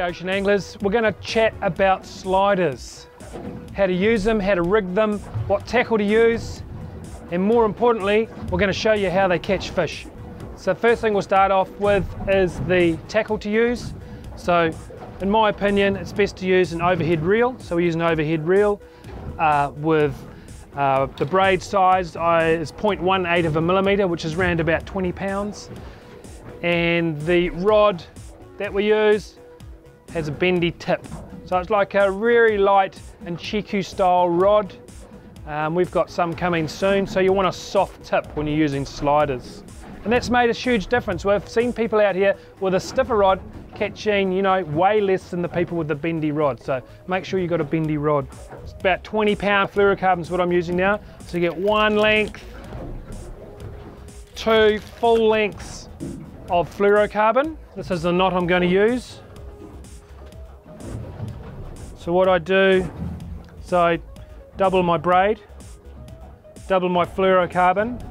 ocean anglers. We're going to chat about sliders, how to use them, how to rig them, what tackle to use, and more importantly, we're going to show you how they catch fish. So first thing we'll start off with is the tackle to use. So in my opinion, it's best to use an overhead reel. So we use an overhead reel with the braid size is 0.18 of a millimetre, which is around about 20 pounds. And the rod that we use has a bendy tip. So it's like a very light and Chiku style rod. We've got some coming soon, so you want a soft tip when you're using sliders. And that's made a huge difference. We've seen people out here with a stiffer rod catching, you know, way less than the people with the bendy rod. So make sure you've got a bendy rod. It's about 20 pound fluorocarbon is what I'm using now. So you get one length, two full lengths of fluorocarbon. This is the knot I'm going to use. So what I do is I double my braid, double my fluorocarbon,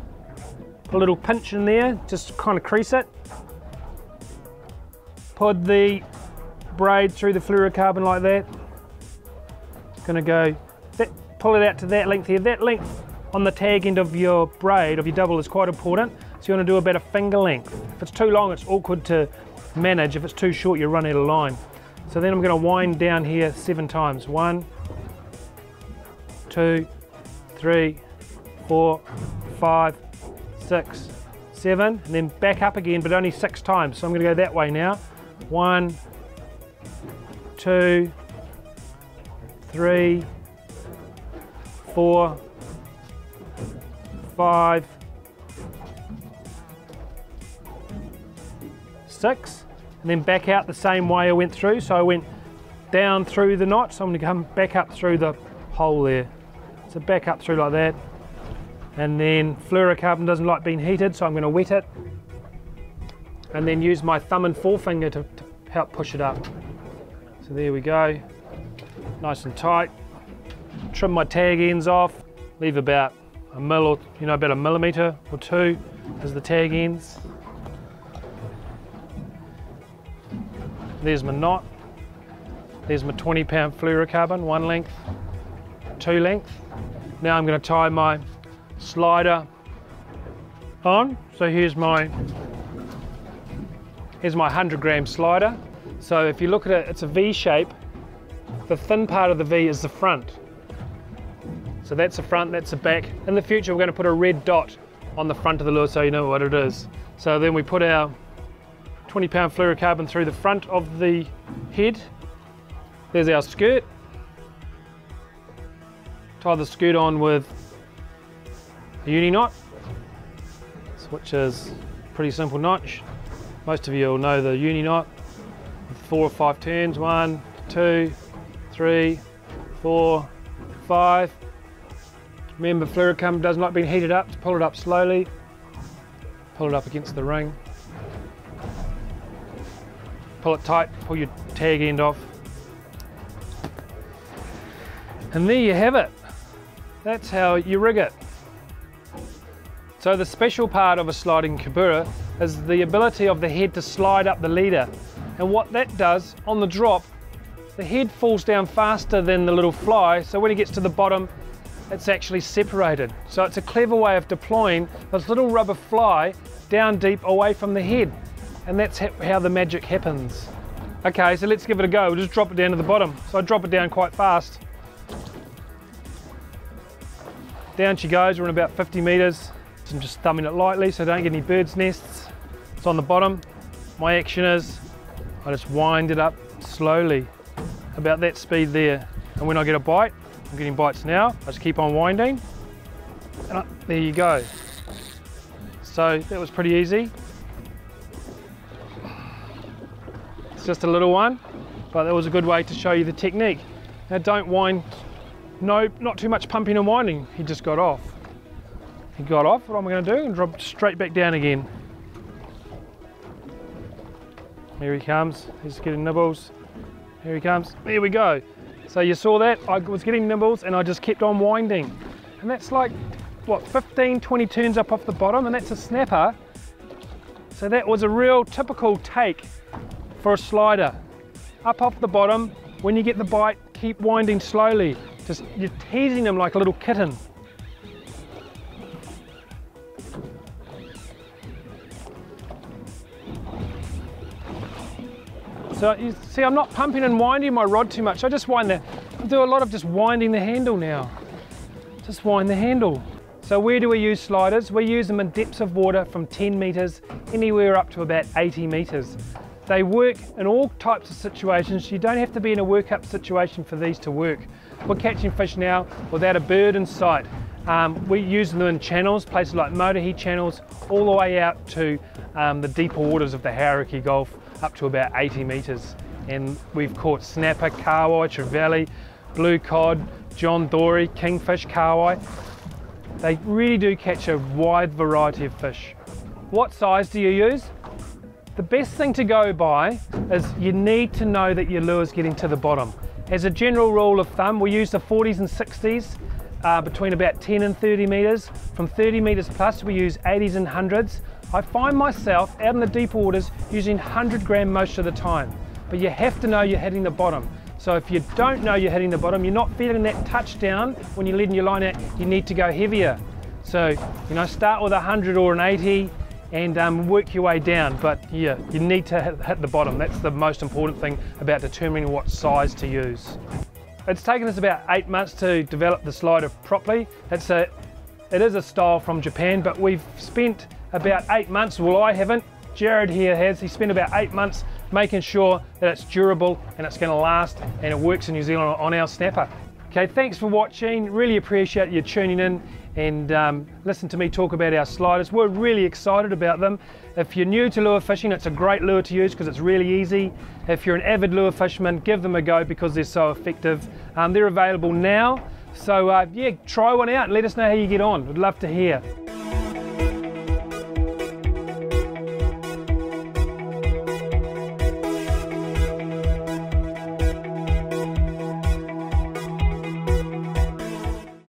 put a little pinch in there, just kind of crease it. Put the braid through the fluorocarbon like that. Gonna go, pull it out to that length here. That length on the tag end of your braid, of your double, is quite important. So you want to do about a finger length. If it's too long, it's awkward to manage. If it's too short, you run out of line. So then I'm going to wind down here 7 times. 1, 2, 3, 4, 5, 6, 7, and then back up again, but only 6 times. So I'm going to go that way now. 1, 2, 3, 4, 5, 6, and then back out the same way I went through. So I went down through the knot, so I'm going to come back up through the hole there. So back up through like that, and then fluorocarbon doesn't like being heated, so I'm going to wet it, and then use my thumb and forefinger to help push it up. So there we go, nice and tight. Trim my tag ends off, leave about a mil or, about a millimetre or 2 as the tag ends. There's my knot. There's my 20 pound fluorocarbon, 1 length, 2 length. Now I'm going to tie my slider on. So here's my 100 gram slider. So if you look at it, it's a V shape. The thin part of the V is the front. So that's the front, that's the back. In the future, we're going to put a red dot on the front of the lure so you know what it is. So then we put our 20 pound fluorocarbon through the front of the head. There's our skirt. Tie the skirt on with a uni knot, which is a pretty simple knot. Most of you will know the uni knot. 4 or 5 turns, 1, 2, 3, 4, 5. Remember, fluorocarbon doesn't like being heated up, so pull it up slowly. Pull it up against the ring. Pull it tight, pull your tag end off. And there you have it. That's how you rig it. So the special part of a sliding kabura is the ability of the head to slide up the leader. And what that does, on the drop, the head falls down faster than the little fly, so when it gets to the bottom, it's actually separated. So it's a clever way of deploying this little rubber fly down deep away from the head. And that's how the magic happens. Okay, so let's give it a go. We'll just drop it down to the bottom. So I drop it down quite fast. Down she goes, we're in about 50 metres. So I'm just thumbing it lightly so I don't get any bird's nests. It's on the bottom. My action is, I just wind it up slowly, about that speed there. And when I get a bite, I'm getting bites now, I just keep on winding. And there you go. So that was pretty easy. It's just a little one, but that was a good way to show you the technique. Now don't wind, no, not too much pumping and winding. He just got off. He got off, what am I going to do? And drop it straight back down again. Here he comes, he's getting nibbles. Here he comes, there we go. So you saw that, I was getting nibbles and I just kept on winding. And that's like, what, 15, 20 turns up off the bottom, and that's a snapper. So that was a real typical take for a slider. up off the bottom. When you get the bite, keep winding slowly. Just, you're teasing them like a little kitten. So you see, I'm not pumping and winding my rod too much. I just wind I do a lot of just winding the handle now. Just wind the handle. So where do we use sliders? We use them in depths of water from 10 metres, anywhere up to about 80 metres. They work in all types of situations. You don't have to be in a workup situation for these to work. We're catching fish now without a bird in sight. We use them in channels, places like Motahi channels, all the way out to the deeper waters of the Hauraki Gulf, up to about 80 metres. And we've caught snapper, kahawai, trevally, blue cod, John Dory, kingfish, kahawai. They really do catch a wide variety of fish. What size do you use? The best thing to go by is you need to know that your lure's getting to the bottom. As a general rule of thumb, we use the 40s and 60s between about 10 and 30 metres. From 30 metres plus, we use 80s and 100s. I find myself out in the deeper waters using 100 gram most of the time, but you have to know you're hitting the bottom. So if you don't know you're hitting the bottom, you're not feeling that touchdown when you're letting your line out, you need to go heavier. So, you know, start with 100 or an 80 and work your way down. But yeah, you need to hit the bottom. That's the most important thing about determining what size to use. It's taken us about 8 months to develop the slider properly. It is a style from Japan, but we've spent about 8 months, well I haven't, Jared here has, he spent about 8 months making sure that it's durable and it's going to last and it works in New Zealand on our snapper. Okay, thanks for watching, really appreciate you tuning in and listen to me talk about our sliders. We're really excited about them. If you're new to lure fishing, it's a great lure to use because it's really easy. If you're an avid lure fisherman, give them a go because they're so effective. They're available now, so yeah, try one out and let us know how you get on. We'd love to hear.